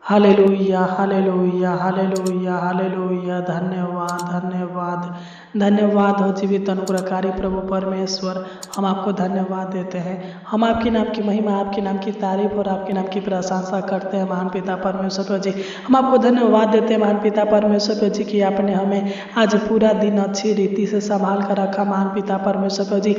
Hallelujah hallelujah hallelujah hallelujah. धन्यवाद धन्यवाद धन्यवाद हो जीवित अनुग्रहकारी प्रभु परमेश्वर। हम आपको धन्यवाद देते हैं। हम आपके नाम की महिमा, आपके नाम की तारीफ और आपके नाम की प्रशंसा करते हैं महान पिता परमेश्वर जी। हम आपको धन्यवाद देते हैं महान पिता परमेश्वर जी कि आपने हमें आज पूरा दिन अच्छी रीति से संभाल कर रखा महान पिता परमेश्वर जी।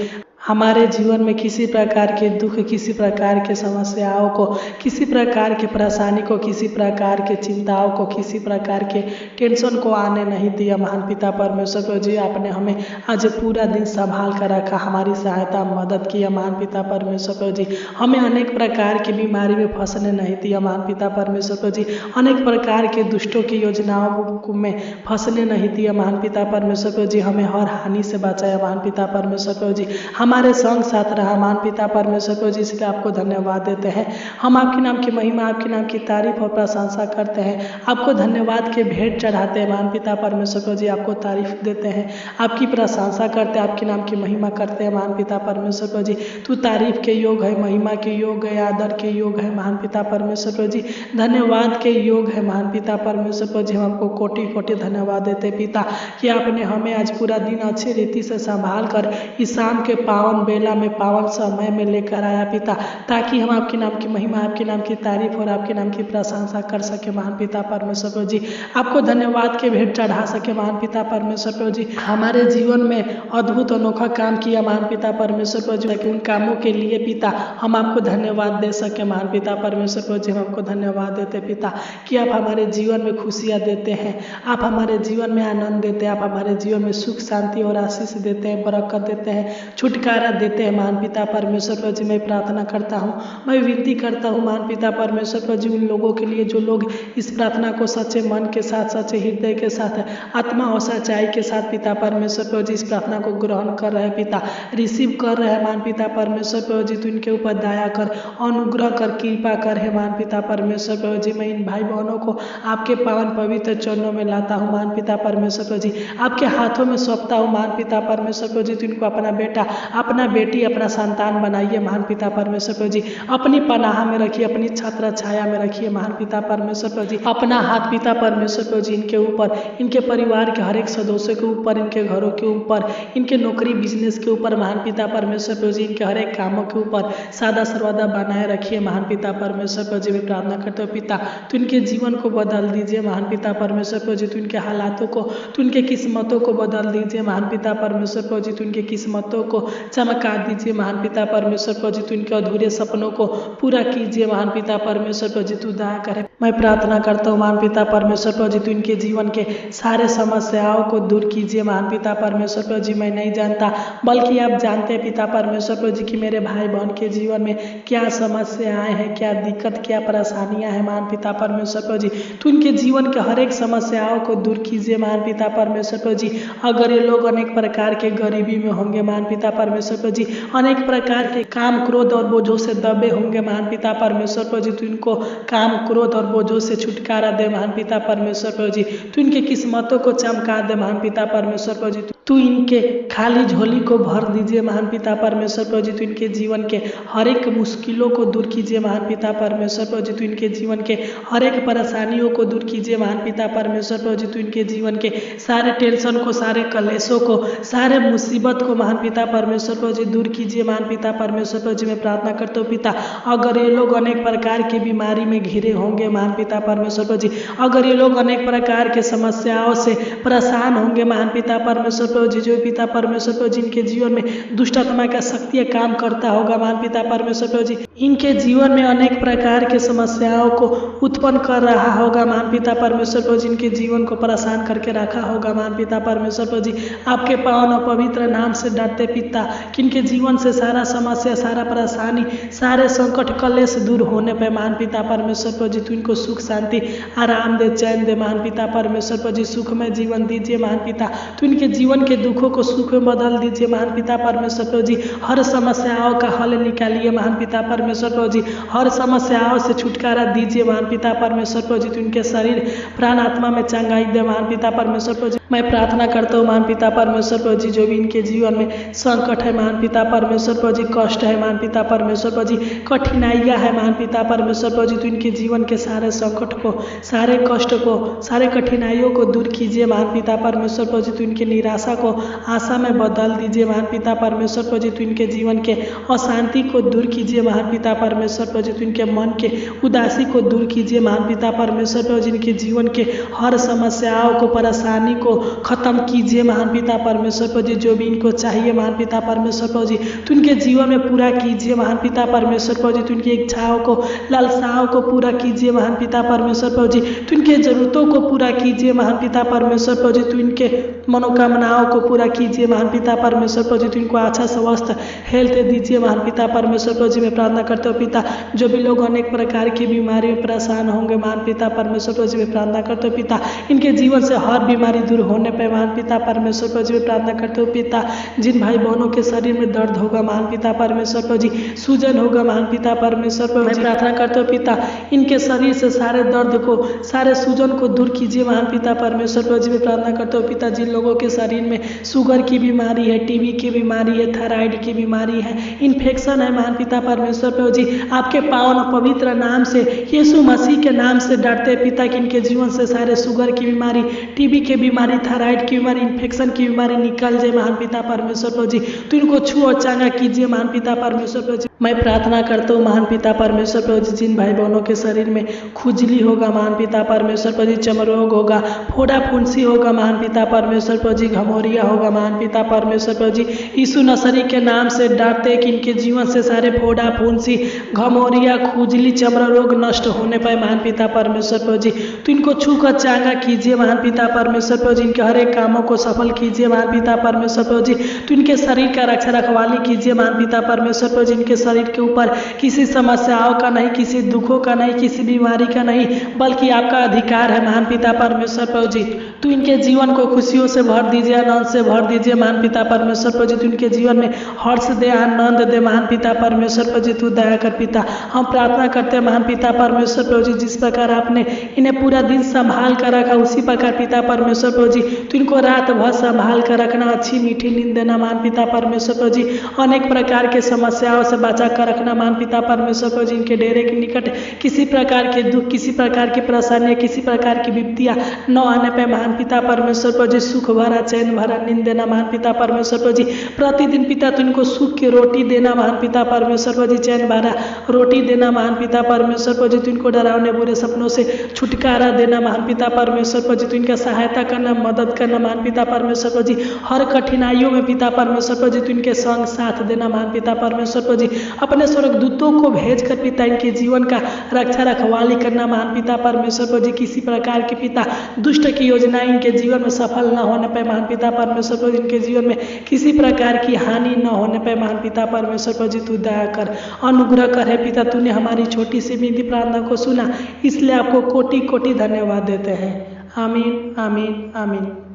हमारे जीवन में किसी प्रकार के दुख, किसी प्रकार के समस्याओं को, किसी प्रकार के परेशानी को, किसी प्रकार के चिंताओं को, किसी प्रकार के टेंशन को आने नहीं दिया महान पिता परमेश्वर जी। आपने हमें आज पूरा दिन संभाल कर रखा, हमारी सहायता मदद किया महान पिता परमेश्वर जी। हमें अनेक प्रकार की बीमारी में फंसने नहीं दिया महान पिता परमेश्वर जी। अनेक प्रकार के दुष्टों की योजनाओं में फंसने नहीं दिया महान पिता परमेश्वर जी। हमें हर हानि से बचाया महान पिता परमेश्वर जी। हमारे संग साथ रहा महान पिता परमेश्वर जी, इसलिए आपको धन्यवाद देते हैं। हम आपके नाम की महिमा, आपके नाम की तारीफ और प्रशंसा करते हैं। आपको धन्यवाद के भेंट चढ़ाते हैं महान पिता परमेश्वर जी। आपको तारीफ देते हैं, आपकी प्रशंसा करते हैं, आपके नाम की महिमा करते हैं महान पिता परमेश्वर जी। तू तारीफ के योग है, महिमा के योग है, आदर के योग है महान पिता परमेश्वर जी। धन्यवाद के योग है महान पिता परमेश्वर जी। हम आपको कोटि कोटि धन्यवाद देते पिता कि आपने हमें आज पूरा दिन अच्छी रीति से संभाल कर इस शाम के पावन बेला में, पावन समय में लेकर आया पिता, ताकि हम आपके नाम की महिमा, आपके नाम की तारीफ और आपके नाम की प्रशंसा कर सके महान पिता परमेश्वर जी। आपको धन्यवाद के भेंट चढ़ा सके महान पिता परमेश्वर जी। हमारे जीवन में अद्भुत अनोखा काम किया महान पिता परमेश्वर जी, उन कामों के लिए पिता हम आपको धन्यवाद दे सके महान पिता परमेश्वर जी। हम आपको धन्यवाद देते पिता कि आप हमारे जीवन में खुशियाँ देते हैं, आप हमारे जीवन में आनंद देते हैं, आप हमारे जीवन में सुख शांति और आशीष देते हैं, बरकत देते हैं, छुटकारा देते हैं महान पिता परमेश्वर जी। मैं प्रार्थना करता हूँ, मैं विनती करता हूँ महान पिता परमेश्वर जी, उन लोगों के लिए जो लोग इस प्रार्थना को सच्चे मन के साथ, सच्चे हृदय के साथ, आत्मा और सच्चाई के साथ पिता परमेश्वर जी इस प्रार्थना को ग्रहण कर रहे हैं पिता, रिसीव कर रहे हैं महान पिता परमेश्वर जी। तो इनके ऊपर दया कर, अनुग्रह कर, कृपा कर है महान पिता परमेश्वर जी। मैं इन भाई बहनों को आपके पावन पवित्र चरणों में लाता हूँ महान पिता परमेश्वर जी, आपके हाथों में सौंपता हूँ महान पिता परमेश्वर जी। तो इनको अपना बेटा, अपना बेटी, अपना संतान बनाइए महान पिता परमेश्वर जी। अपनी पनाह में रखिए, अपनी छत्र छाया में रखिए महान पिता परमेश्वर जी। अपना हाथ पिता परमेश्वर जी इनके ऊपर, इनके परिवार के हर एक सदस्य के ऊपर, इनके घरों के ऊपर, इनके नौकरी बिजनेस के ऊपर महान पिता परमेश्वर जी, इनके हर एक कामों के ऊपर सदा सर्वदा बनाए रखिए महान पिता परमेश्वर जी। मैं प्रार्थना करते हो पिता, तो इनके जीवन को बदल दीजिए महान पिता परमेश्वर जी। तो इनके हालातों को, तो इनके किस्मतों को बदल दीजिए महान पिता परमेश्वर जी। तो इनके किस्मतों को चमका दीजिए महान पिता परमेश्वर जी। तो इनके अधूरे सपनों को पूरा कीजिए महान पिता परमेश्वर जी। तू दया करे, मैं प्रार्थना करता हूँ महान पिता परमेश्वर जी। तो इनके जीवन के सारे समस्याओं को दूर कीजिए महान पिता परमेश्वर जी। मैं नहीं जानता, बल्कि आप जानते हैं पिता परमेश्वर जी कि मेरे भाई बहन के जीवन में क्या समस्याएं हैं, क्या दिक्कत, क्या परेशानियां हैं महान पिता परमेश्वर जी। तो इनके जीवन के हर एक समस्याओं को दूर कीजिए महान पिता परमेश्वर जी। अगर ये लोग अनेक प्रकार के गरीबी में होंगे महान पिता परमेश्वर जी, अनेक प्रकार के काम क्रोध और बोझों से दबे होंगे महान पिता परमेश्वर जी, तो इनको काम क्रोध और बोझों से छुटकारा दे महान पिता परमेश्वर जी। तो इनके किस्मतों को चमका दे महान पिता परमेश्वर जी। तू इनके खाली झोली को भर दीजिए महान पिता परमेश्वर जी। तो इनके जीवन के हर एक मुश्किलों को दूर कीजिए महान पिता परमेश्वर जी। तो इनके जीवन के हर एक परेशानियों को दूर कीजिए महान पिता परमेश्वर जी। तो इनके जीवन के सारे टेंशन को, सारे कलेशों को, सारे मुसीबत को महान पिता परमेश्वर जी दूर कीजिए महान पिता परमेश्वर जी। मैं प्रार्थना करता हूँ पिता, अगर ये लोग अनेक प्रकार की बीमारी में घिरे होंगे महान पिता परमेश्वर जी, अगर ये लोग अनेक प्रकार के समस्याओं से परेशान होंगे महान पिता परमेश्वर जी, जो पिता परमेश्वर जी इनके जीवन में दुष्ट आत्मा का शक्ति काम करता होगा महान पिता परमेश्वर जी, इनके जीवन में अनेक प्रकार के समस्याओं को उत्पन्न कर रहा होगा महान पिता परमेश्वर जी, इनके जीवन को परेशान करके रखा होगा महान पिता परमेश्वर जी। आपके पावन और पवित्र नाम से डरते पिता कि इनके जीवन से सारा समस्या, सारा परेशानी, सारे संकट कलेश दूर होने पे महान पिता परमेश्वर जी, तो इनको सुख शांति आराम दे, चैन दे महान पिता परमेश्वर जी। सुख में जीवन दीजिए महान पिता, तो इनके जीवन के दुखों को सुख में बदल दीजिए महान पिता परमेश्वर जी। हर समस्याओं का हल निकालिए महान पिता परमेश्वर जी, हर समस्याओं से छुटकारा दीजिए महान पिता परमेश्वर जी। तो इनके शरीर प्राण आत्मा में चंगाई दे महान पिता परमेश्वर जी। मैं प्रार्थना करता हूँ महान पिता परमेश्वर प्रभु जी, जो भी इनके जीवन में संकट है महान पिता परमेश्वर प्रभु जी, कष्ट है महान पिता परमेश्वर प्रभु जी, कठिनाइयाँ है महान पिता परमेश्वर प्रभु जी, तो इनके जीवन के सारे संकट को, सारे कष्ट को, सारे कठिनाइयों को दूर कीजिए महान पिता परमेश्वर प्रभु जी, तो इनके निराशा को आशा में बदल दीजिए महान पिता परमेश्वर प्रभु जी, तो इनके जीवन के अशांति को दूर कीजिए महान पिता परमेश्वर प्रभु जी, तो इनके मन के उदासी को दूर कीजिए महान पिता परमेश्वर प्रभु जी, इनके जीवन के हर समस्याओं को, परेशानी को खत्म कीजिए महान पिता परमेश्वर प्रभु जी, जो भी इनको चाहिए महान पिता परमेश्वर प्रभु जी, तो इनके जीवन में पूरा कीजिए महान पिता परमेश्वर प्रभु जी, तो इनकी इच्छाओं को, लालसाओं को पूरा कीजिए महान पिता परमेश्वर प्रभु जी, तो इनके जरूरतों को पूरा कीजिए महान पिता परमेश्वर प्रभु जी, तो इनके मनोकामनाओं को पूरा कीजिए महान पिता परमेश्वर प्रभु जी, तो इनको अच्छा स्वस्थ हेल्थ दीजिए महान पिता परमेश्वर प्रभु जी। मैं प्रार्थना करते हो पिता, जो भी लोग अनेक प्रकार की बीमारी में परेशान होंगे महान पिता परमेश्वर प्रभु जी, मैं प्रार्थना करते हो पिता, इनके जीवन से हर बीमारी दूर होने पे महान पिता परमेश्वर प्रभु जी, मैं प्रार्थना करते हो पिता, जिन भाई बहनों के शरीर में दर्द होगा महान पिता परमेश्वर प्रभु जी, सूजन होगा महान पिता परमेश्वर प्रभु जी, प्रार्थना करते हो पिता, इनके शरीर से सारे दर्द को, सारे सूजन को दूर कीजिए महान पिता परमेश्वर प्रभु जी। मैं प्रार्थना करते हो पिता, जिन लोगों के शरीर में शुगर की बीमारी है, टीबी की बीमारी है, थायराइड की बीमारी है, इन्फेक्शन है महान पिता परमेश्वर प्रभु जी, आपके पावन और पवित्र नाम से, यीशु मसीह के नाम से डरते पिता कि इनके जीवन से सारे शुगर की बीमारी, टीबी की बीमारी, थायराइड की बीमारी, इन्फेक्शन की बीमारी निकल जाए महान पिता परमेश्वर प्रभु जी, तो इनको छू और चांगा कीजिए महान पिता परमेश्वर प्रभु जी। मैं प्रार्थना करता हूँ महान पिता परमेश्वर प्रभु जी, जिन भाई बहनों के शरीर में खुजली होगा महान पिता परमेश्वर प्रभु जी, चमरोग होगा, फोड़ा फुंसी होगा महान पिता परमेश्वर प्रभु जी, घमौरिया होगा महान पिता परमेश्वर प्रभु जी, यीशु नसरी के नाम से डरते कि इनके जीवन से सारे फोड़ा फुंसी, घमौरिया, खुजली, चमड़ा रोग नष्ट होने पाए महान पिता परमेश्वर प्रभु जी, तो इनको छू कर चांगा कीजिए महान पिता परमेश्वर प्रभु जी, इनके हर एक कामों को सफल कीजिए महान पिता परमेश्वर प्रभु जी, तो इनके शरीर का रक्षा रखवाली कीजिए महान पिता परमेश्वर प्रभु जी, इनके शरीर के ऊपर किसी समस्याओं का नहीं, किसी दुखों का नहीं, किसी बीमारी का नहीं, बल्कि आपका अधिकार है महान पिता परमेश्वर प्रभु जी, तो इनके जीवन को खुशियों से भर दीजिए, आनंद से भर दीजिए महान पिता परमेश्वर प्रभु जी, तो इनके जीवन में हर्ष दे, आनंद दे महान पिता परमेश्वर प्रभु जी, तू दया कर पिता। हम प्रार्थना करते हैं महान पिता परमेश्वर प्रभु जी, जिस प्रकार आपने इन्हें पूरा दिन संभाल कर रखा, उसी प्रकार पिता परमेश्वर प्रभु जी, तो इनको रात भर संभाल कर रखना, अच्छी मीठी नींद देना महान पिता परमेश्वर प्रभु जी, अनेक प्रकार के समस्याओं से बचा कर रखना महान पिता परमेश्वर प्रभु जी, इनके डेरे के निकट किसी प्रकार के दुख, किसी प्रकार की परेशानी, किसी प्रकार की विपत्तियां न आने पे महान पिता परमेश्वर प्रभु जी, सुख भरा, चैन भरा नींद देना महान पिता परमेश्वर प्रभु जी, प्रतिदिन पिता तो इनको सुख की रोटी देना महान पिता परमेश्वर प्रभु जी, चैन भरा रोटी देना महान पिता परमेश्वर प्रभु जी, तो इनको डरावने बुरे सपनों से छुटकारा देना महान पिता परमेश्वर प्रभु जी, तो इनका सहायता करना, मदद करना महान पिता परमेश्वर प्रभु जी, हर कठिनाइयों में पिता परमेश्वर प्रभु जी, तो इनके संग साथ देना महान पिता परमेश्वर प्रभु जी, अपने स्वर्गदूतों को भेजकर पिता इनके जीवन का रक्षा रखवाली करना महान पिता परमेश्वर प्रभु जी, किसी प्रकार के पिता दुष्ट की योजनाएं इनके जीवन में सफल न होने पर महान पिता परमेश्वर प्रभु जी, इनके जीवन में किसी प्रकार की हानि न होने पर महान पिता परमेश्वर प्रभु जी, तू दया कर, अनुग्रह कर है पिता, तूने हमारी छोटी सी विनती प्रार्थना को सुना, इसलिए आपको कोटि कोटि धन्यवाद देते हैं। आमीन आमीन आमीन।